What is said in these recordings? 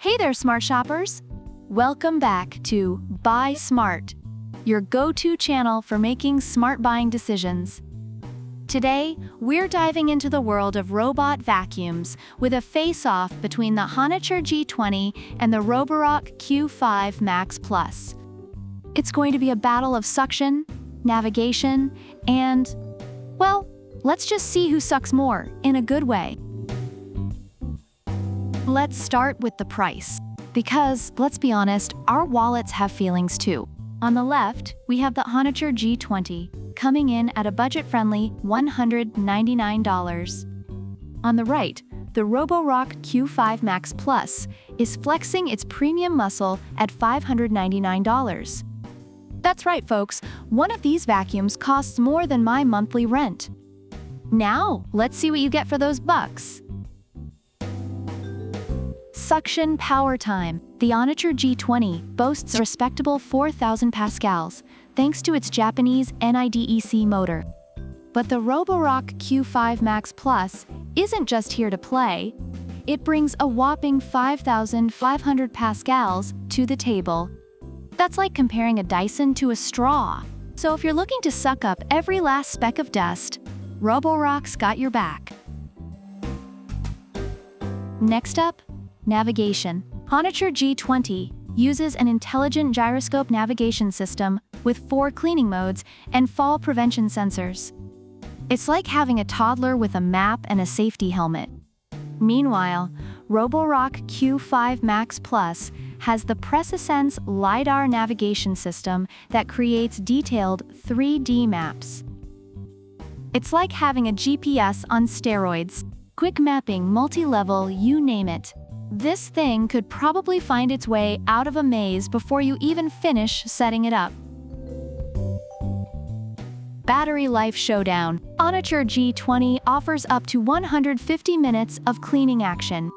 Hey there, smart shoppers! Welcome back to Buy Smart, your go-to channel for making smart buying decisions. Today, we're diving into the world of robot vacuums with a face-off between the HONITURE G20 and the Roborock Q5 Max Plus. It's going to be a battle of suction, navigation, and, well, let's just see who sucks more, in a good way. Let's start with the price, because, let's be honest, our wallets have feelings too. On the left, we have the HONITURE G20, coming in at a budget-friendly $199. On the right, the Roborock Q5 Max Plus is flexing its premium muscle at $599. That's right, folks, one of these vacuums costs more than my monthly rent. Now, let's see what you get for those bucks. Suction power time. The HONITURE G20 boasts a respectable 4,000 pascals, thanks to its Japanese NIDEC motor. But the Roborock Q5 Max Plus isn't just here to play. It brings a whopping 5,500 pascals to the table. That's like comparing a Dyson to a straw. So if you're looking to suck up every last speck of dust, Roborock's got your back. Next up, navigation. HONITURE G20 uses an intelligent gyroscope navigation system with 4 cleaning modes and fall prevention sensors. It's like having a toddler with a map and a safety helmet. Meanwhile, Roborock Q5 Max Plus has the PreciSense LiDAR navigation system that creates detailed 3D maps. It's like having a GPS on steroids. Quick mapping, multi-level, you name it. This thing could probably find its way out of a maze before you even finish setting it up. Battery life showdown. HONITURE G20 offers up to 150 minutes of cleaning action.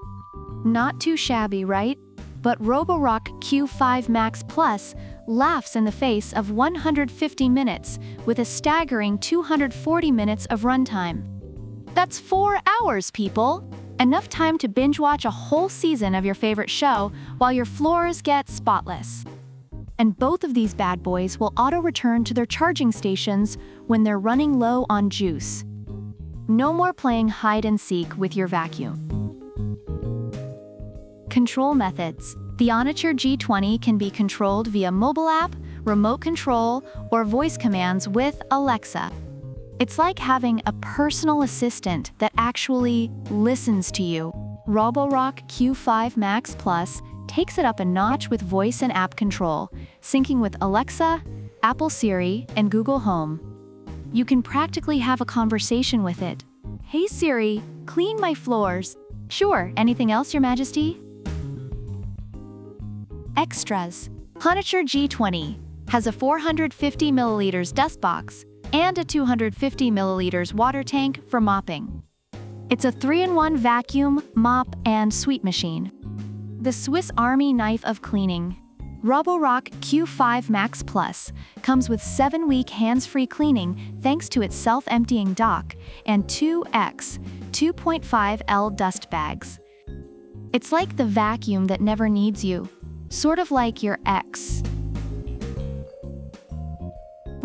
Not too shabby, right? But Roborock Q5 Max Plus laughs in the face of 150 minutes with a staggering 240 minutes of runtime. That's 4 hours, people! Enough time to binge-watch a whole season of your favorite show while your floors get spotless. And both of these bad boys will auto-return to their charging stations when they're running low on juice. No more playing hide-and-seek with your vacuum. Control methods. The HONITURE G20 can be controlled via mobile app, remote control, or voice commands with Alexa. It's like having a personal assistant that actually listens to you. Roborock Q5 Max Plus takes it up a notch with voice and app control, syncing with Alexa, Apple Siri, and Google Home. You can practically have a conversation with it. Hey Siri, clean my floors. Sure, anything else, Your Majesty? Extras. HONITURE G20 has a 450 milliliters dust box and a 250 milliliters water tank for mopping. It's a 3-in-1 vacuum, mop, and sweep machine. The Swiss Army knife of cleaning. Roborock Q5 Max Plus comes with 7-week hands-free cleaning thanks to its self-emptying dock and 2x 2.5L dust bags. It's like the vacuum that never needs you, sort of like your ex.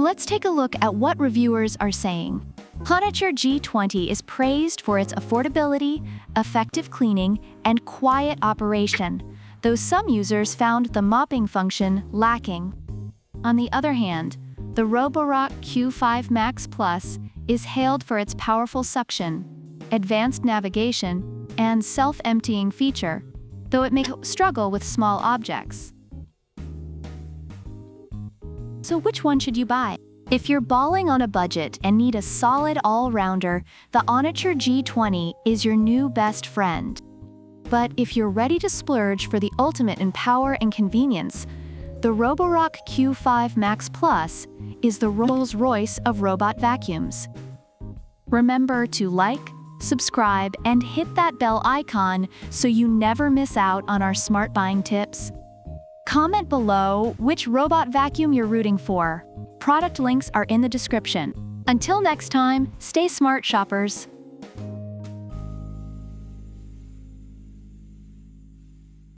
Let's take a look at what reviewers are saying. HONITURE G20 is praised for its affordability, effective cleaning, and quiet operation, though some users found the mopping function lacking. On the other hand, the Roborock Q5 Max Plus is hailed for its powerful suction, advanced navigation, and self-emptying feature, though it may struggle with small objects. So which one should you buy? If you're balling on a budget and need a solid all-rounder, the HONITURE G20 is your new best friend. But if you're ready to splurge for the ultimate in power and convenience, the Roborock Q5 Max Plus is the Rolls-Royce of robot vacuums. Remember to like, subscribe, and hit that bell icon so you never miss out on our smart buying tips. Comment below which robot vacuum you're rooting for. Product links are in the description. Until next time, stay smart, shoppers.